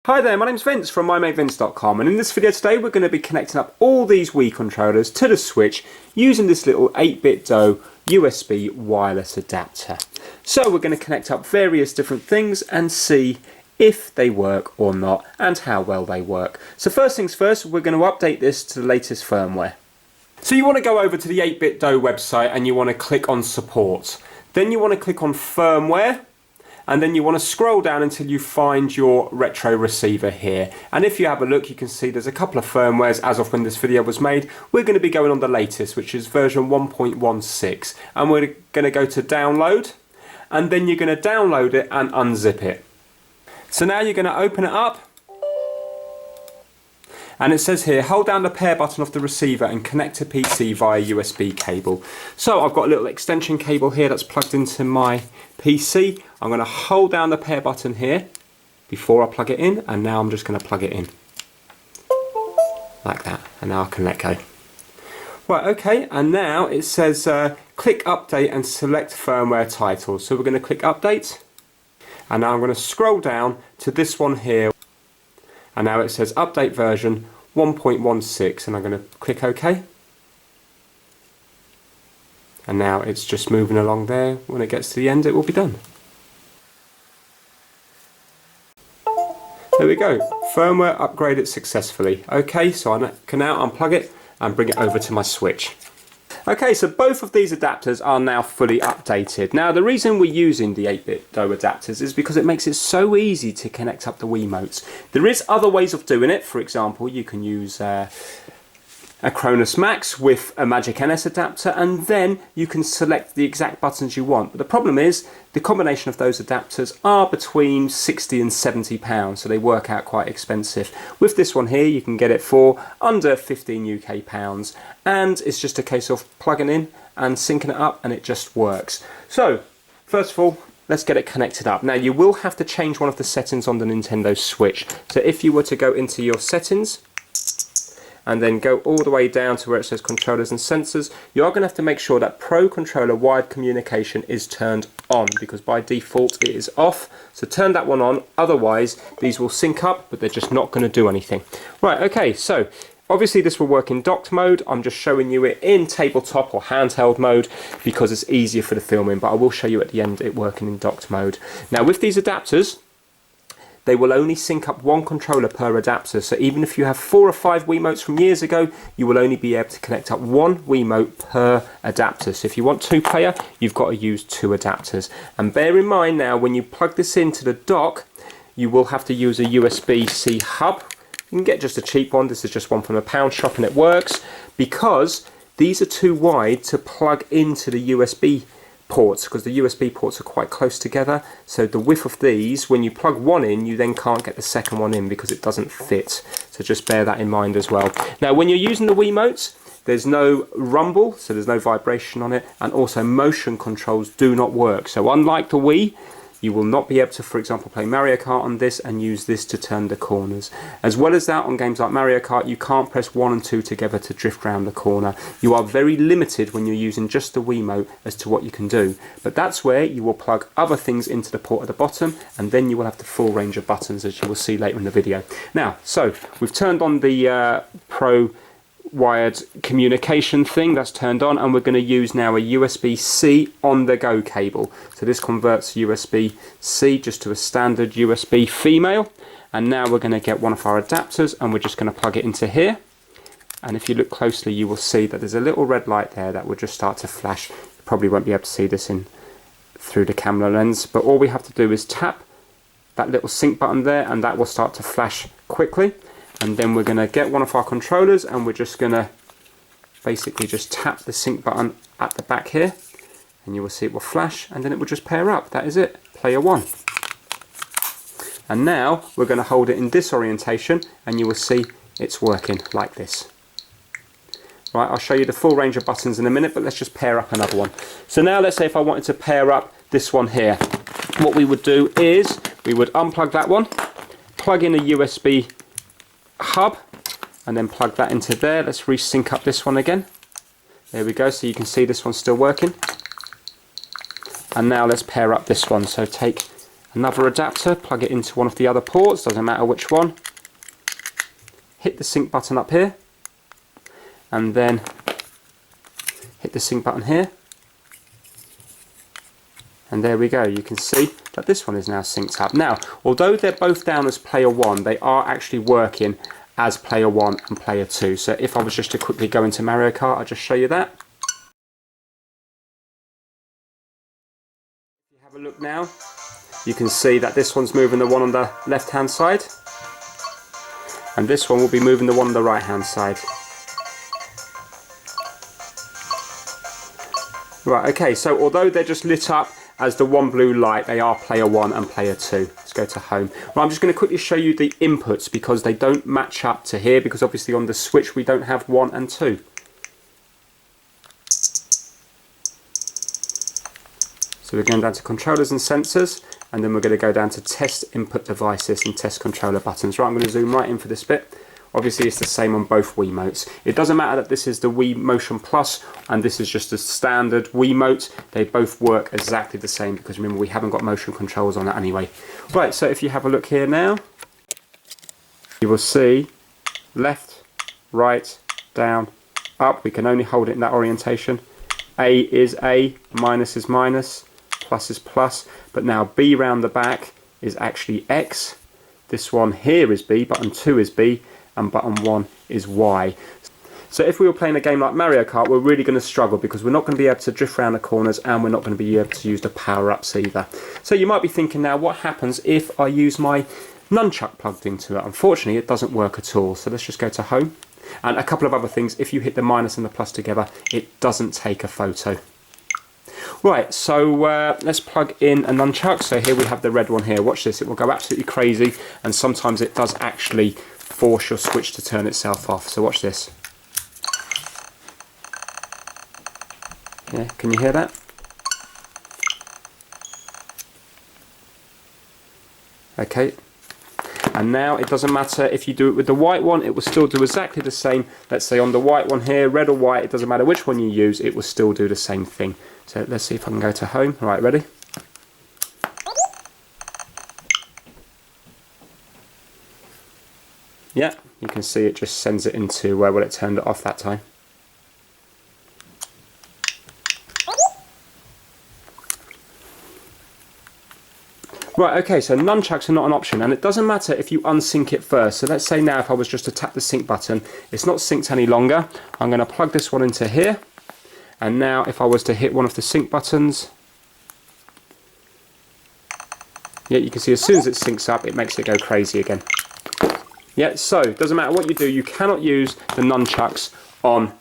Hi there, my name's Vince from wiimotevince.com, and in this video today we're going to be connecting up all these Wii controllers to the Switch using this little 8Bitdo USB wireless adapter. So we're going to connect up various different things and see if they work or not and how well they work. So first things first, we're going to update this to the latest firmware. So you want to go over to the 8Bitdo website and you want to click on support. Then you want to click on firmware. And then you want to scroll down until you find your retro receiver here. And if you have a look, you can see there's a couple of firmwares as of when this video was made. We're going to be going on the latest, which is version 1.16. And we're going to go to download. And then you're going to download it and unzip it. So now you're going to open it up. And it says here, hold down the pair button of the receiver and connect to PC via USB cable. So I've got a little extension cable here that's plugged into my PC. I'm going to hold down the pair button here before I plug it in, and now I'm just going to plug it in. Like that, and now I can let go. Right, okay, and now it says click update and select firmware title. So we're going to click update, and now I'm going to scroll down to this one here. And now it says update version 1.16, and I'm going to click OK. And now it's just moving along there. When it gets to the end, it will be done. There we go. Firmware upgraded successfully. Okay, so I can now unplug it and bring it over to my Switch. Okay, so both of these adapters are now fully updated. Now the reason we're using the 8Bitdo adapters is because it makes it so easy to connect up the Wiimotes. There is other ways of doing it. For example, you can use a Cronus Max with a Magic NS adapter, and then you can select the exact buttons you want. But the problem is the combination of those adapters are between 60 and 70 pounds, so they work out quite expensive. With this one here, you can get it for under 15 UK pounds, and it's just a case of plugging in and syncing it up, and it just works. So first of all, let's get it connected up. Now you will have to change one of the settings on the Nintendo Switch. So if you were to go into your settings and then go all the way down to where it says controllers and sensors, you are going to have to make sure that Pro Controller wired communication is turned on, because by default it is off. So turn that one on, otherwise these will sync up, but they're just not going to do anything. Right, okay, so obviously this will work in docked mode. I'm just showing you it in tabletop or handheld mode because it's easier for the filming, but I will show you at the end it working in docked mode. Now with these adapters, they will only sync up one controller per adapter. So even if you have 4 or 5 Wiimotes from years ago, you will only be able to connect up one Wiimote per adapter. So if you want 2-player, you've got to use 2 adapters. And bear in mind now, when you plug this into the dock, you will have to use a USB-C hub. You can get just a cheap one. This is just one from a pound shop, and it works because these are too wide to plug into the USB ports, because the USB ports are quite close together. So the width of these, when you plug one in, you then can't get the second one in because it doesn't fit. So just bear that in mind as well. Now when you're using the Wiimotes, there's no rumble, so there's no vibration on it, and also motion controls do not work. So unlike the Wii, you will not be able to, for example, play Mario Kart on this and use this to turn the corners. As well as that, on games like Mario Kart, you can't press 1 and 2 together to drift around the corner. You are very limited when you're using just the Wiimote as to what you can do. But that's where you will plug other things into the port at the bottom, and then you will have the full range of buttons, as you will see later in the video. Now, so we've turned on the Pro wired communication thing, that's turned on, and we're going to use now a USB-C on the go cable. So this converts USB-C just to a standard USB female, and now we're going to get one of our adapters and we're just going to plug it into here. And if you look closely, you will see that there's a little red light there that will just start to flash. You probably won't be able to see this in through the camera lens, but all we have to do is tap that little sync button there, and that will start to flash quickly. And then we're going to get one of our controllers and we're just going to basically just tap the sync button at the back here, and you will see it will flash, and then it will just pair up. That is it, player 1. And now we're going to hold it in this orientation, and you will see it's working like this. Right, I'll show you the full range of buttons in a minute, but let's just pair up another one. So now let's say if I wanted to pair up this one here, what we would do is we would unplug that one, plug in a USB hub, and then plug that into there. Let's resync up this one again. There we go, so you can see this one's still working. And now let's pair up this one. So take another adapter, plug it into one of the other ports, doesn't matter which one. Hit the sync button up here, and then hit the sync button here. And there we go, you can see that this one is now synced up. Now, although they're both down as player 1, they are actually working as player 1 and player 2. So if I was just to quickly go into Mario Kart, I'll just show you that. If you have a look now, you can see that this one's moving the one on the left hand side, and this one will be moving the one on the right hand side. Right, okay, so although they're just lit up as the one blue light, they are player 1 and player 2. Let's go to home. Well, I'm just going to quickly show you the inputs because they don't match up to here, because obviously on the Switch we don't have 1 and 2. So we're going down to controllers and sensors, and then we're going to go down to test input devices and test controller buttons. Right, I'm going to zoom right in for this bit. Obviously it's the same on both Wiimotes. It doesn't matter that this is the Wii Motion Plus and this is just a standard Wiimote. They both work exactly the same because remember we haven't got motion controls on it anyway. Right, so if you have a look here now, you will see left, right, down, up. We can only hold it in that orientation. A is A, minus is minus, plus is plus. But now B round the back is actually X. This one here is B, button 2 is B, and button 1 is Y. So if we were playing a game like Mario Kart, we're really going to struggle because we're not going to be able to drift around the corners and we're not going to be able to use the power-ups either. So you might be thinking now, what happens if I use my Nunchuk plugged into it? Unfortunately, it doesn't work at all. So let's just go to home. And a couple of other things, if you hit the minus and the plus together, it doesn't take a photo. Right, so let's plug in a Nunchuk. So here we have the red one here. Watch this, it will go absolutely crazy, and sometimes it does actually force your Switch to turn itself off. So watch this. Yeah, can you hear that? Okay. And now it doesn't matter if you do it with the white one, it will still do exactly the same. Let's say on the white one here, red or white, it doesn't matter which one you use, it will still do the same thing. So let's see if I can go to home. Right, ready? Yeah, you can see it just sends it into where it turned it off that time. Right, okay, so nunchucks are not an option, and it doesn't matter if you unsync it first. So let's say now if I was just to tap the sync button, it's not synced any longer. I'm going to plug this one into here, and now if I was to hit one of the sync buttons, yeah, you can see as soon as it syncs up, it makes it go crazy again. Yeah, so it doesn't matter what you do, you cannot use the nunchucks on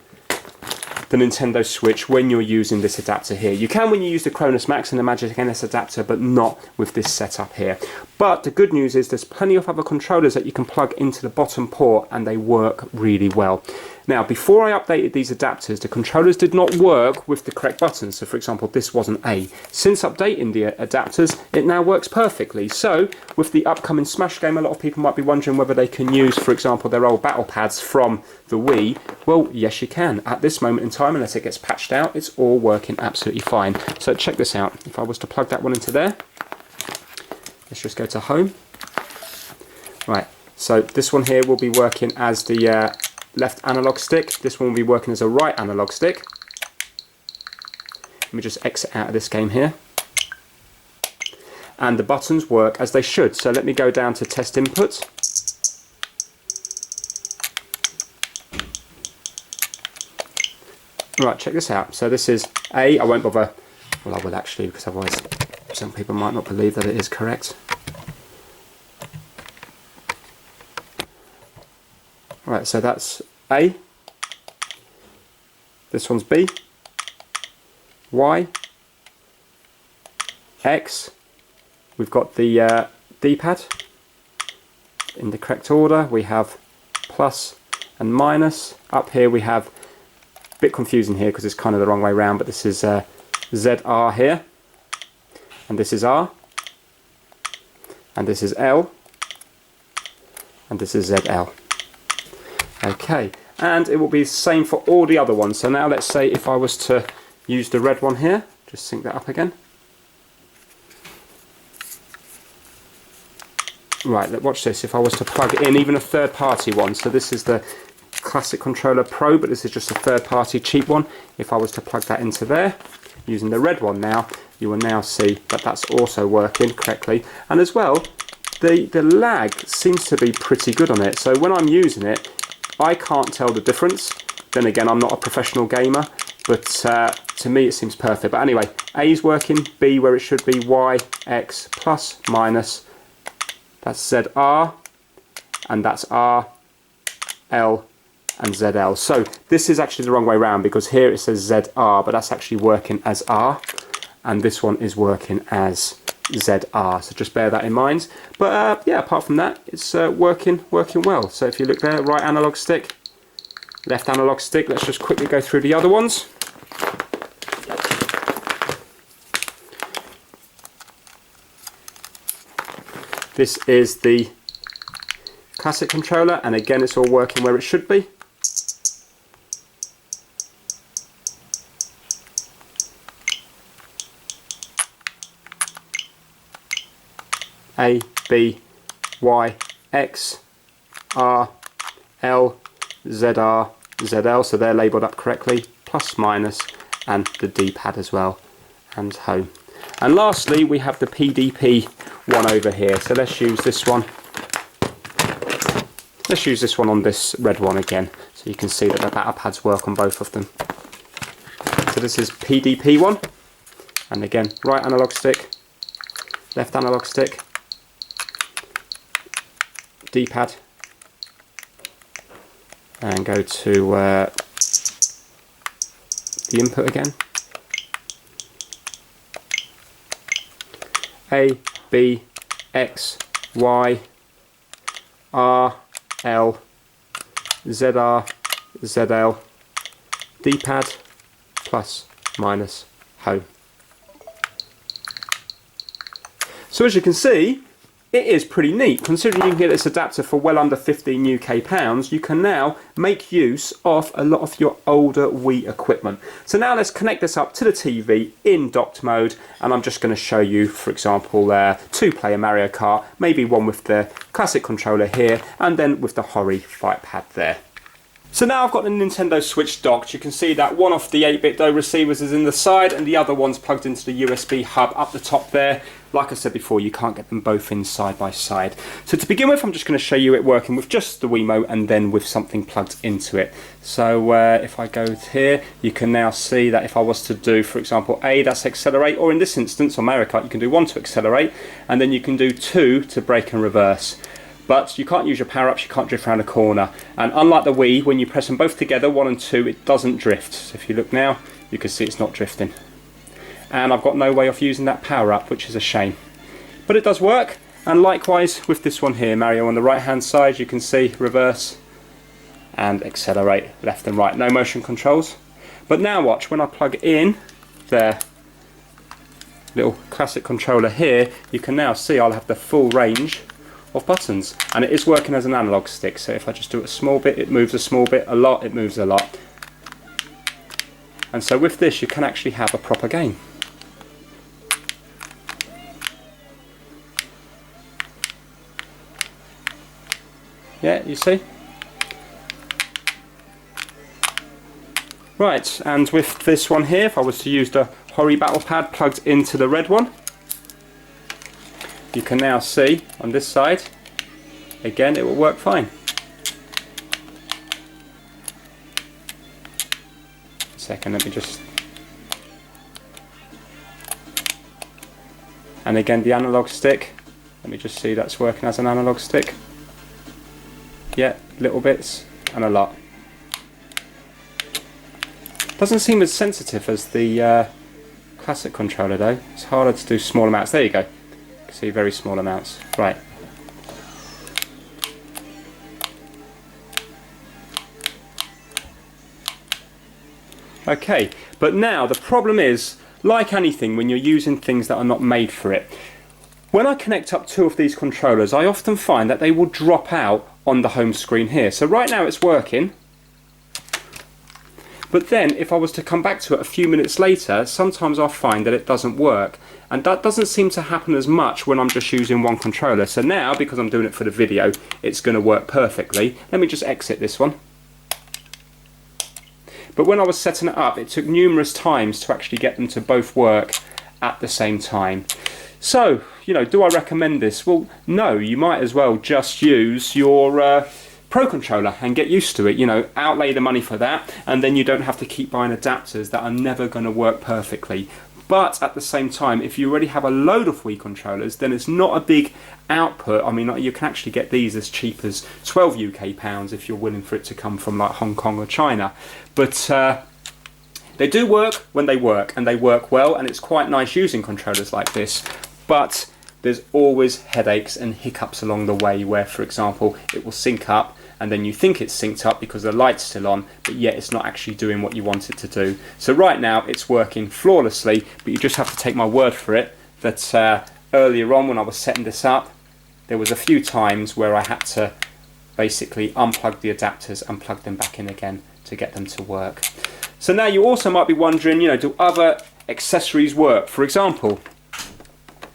the Nintendo Switch when you're using this adapter here. You can when you use the Cronus Max and the Magic NS adapter, but not with this setup here. But the good news is there's plenty of other controllers that you can plug into the bottom port and they work really well. Now, before I updated these adapters, the controllers did not work with the correct buttons. So for example, this wasn't A. Since updating the adapters, it now works perfectly. So with the upcoming Smash game, a lot of people might be wondering whether they can use, for example, their old battle pads from the Wii. Well, yes you can. At this moment in time, unless it gets patched out, it's all working absolutely fine. So check this out. If I was to plug that one into there, let's just go to home. Right, so this one here will be working as the left analog stick. This one will be working as a right analog stick. Let me just exit out of this game here. And the buttons work as they should. So let me go down to test input. Right, check this out. So this is A. I won't bother. Well, I will actually, because otherwise some people might not believe that it is correct. Right, so that's A. This one's B. Y. X. We've got the D-pad in the correct order. We have plus and minus. Up here we have, a bit confusing here because it's kind of the wrong way around, but this is ZR here, and this is R, and this is L, and this is ZL. Okay, and it will be the same for all the other ones. So now let's say if I was to use the red one here, just sync that up again. Right, watch this. If I was to plug in even a third-party one, so this is the Classic Controller Pro, but this is just a third-party cheap one. If I was to plug that into there, using the red one now, you will now see that that's also working correctly. And as well, the lag seems to be pretty good on it. So when I'm using it, I can't tell the difference. Then again, I'm not a professional gamer, but to me it seems perfect. But anyway, A is working, B where it should be, Y, X, plus, minus, that's ZR, and that's R, L, and ZL. So this is actually the wrong way around, because here it says ZR, but that's actually working as R, and this one is working as ZR. So just bear that in mind. But yeah, apart from that, it's working well. So if you look there, right analog stick, left analog stick. Let's just quickly go through the other ones. This is the Classic controller, and again it's all working where it should be. A, B, Y, X, R, L, ZR, ZL, so they're labelled up correctly, plus, minus, and the D-pad as well, and home. And lastly, we have the PDP one over here, so let's use this one. Let's use this one on this red one again, so you can see that the batter pads work on both of them. So this is PDP one, and again, right analog stick, left analog stick, D-pad, and go to the input again. A, B, X, Y, R, L, ZR, ZL, D-pad, plus, minus, home. So as you can see, it is pretty neat. Considering you can get this adapter for well under 15 UK pounds, you can now make use of a lot of your older Wii equipment. So now let's connect this up to the TV in docked mode, and I'm just going to show you, for example, two-player Mario Kart, maybe one with the Classic controller here, and then with the Hori Fight Pad there. So now I've got the Nintendo Switch docked. You can see that one of the 8Bitdo receivers is in the side and the other one's plugged into the USB hub up the top there. Like I said before, you can't get them both in side by side. So to begin with, I'm just going to show you it working with just the Wiimote and then with something plugged into it. So if I go here, you can now see that if I was to do, for example, A, that's accelerate, or in this instance on Mario Kart, you can do 1 to accelerate, and then you can do 2 to brake and reverse. But you can't use your power-ups, you can't drift around a corner. And unlike the Wii, when you press them both together, 1 and 2, it doesn't drift. So if you look now, you can see it's not drifting. And I've got no way of using that power-up, which is a shame. But it does work, and likewise with this one here, Mario, on the right-hand side, you can see reverse and accelerate, left and right. No motion controls. But now watch, when I plug in the little Classic controller here, you can now see I'll have the full range of buttons, and it is working as an analog stick. So if I just do a small bit, it moves a small bit, a lot, it moves a lot. And so with this you can actually have a proper game. Yeah, you see? Right, and with this one here, if I was to use the Hori Battle Pad plugged into the red one, you can now see on this side, again, it will work fine. A second, let me just... And again, the analog stick, let me just see that's working as an analog stick. Yeah, little bits and a lot. Doesn't seem as sensitive as the Classic controller though. It's harder to do small amounts. There you go. See, very small amounts. Right. Okay, but now the problem is, like anything when you're using things that are not made for it, when I connect up two of these controllers, I often find that they will drop out on the home screen here. So right now it's working, but then if I was to come back to it a few minutes later, sometimes I find that it doesn't work. and that doesn't seem to happen as much when I'm just using one controller. So now, because I'm doing it for the video, it's going to work perfectly. Let me just exit this one. But when I was setting it up, it took numerous times to actually get them to both work at the same time. So, you know, do I recommend this? Well, no, you might as well just use your Pro controller and get used to it. You know, outlay the money for that, and then you don't have to keep buying adapters that are never going to work perfectly. But at the same time, if you already have a load of Wii controllers, then it's not a big output. I mean, you can actually get these as cheap as 12 UK pounds if you're willing for it to come from like Hong Kong or China. But they do work when they work, and they work well, and it's quite nice using controllers like this. But there's always headaches and hiccups along the way where, for example, it will sync up and then you think it's synced up because the light's still on, but yet it's not actually doing what you want it to do. So right now it's working flawlessly, but you just have to take my word for it that earlier on when I was setting this up, there was a few times where I had to basically unplug the adapters and plug them back in again to get them to work. So now you also might be wondering, you know, do other accessories work? For example,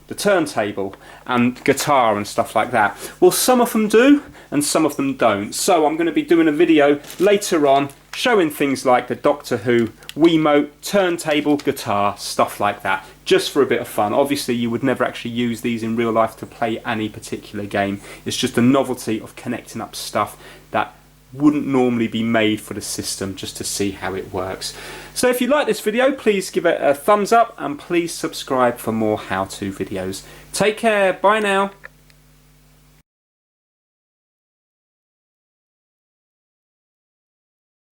the turntable and guitar and stuff like that. Well, some of them do and some of them don't. So I'm going to be doing a video later on showing things like the Doctor Who Wiimote, turntable, guitar, stuff like that, just for a bit of fun. Obviously you would never actually use these in real life to play any particular game. It's just a novelty of connecting up stuff that wouldn't normally be made for the system, just to see how it works. So if you like this video, please give it a thumbs up and please subscribe for more how-to videos. Take care, bye now.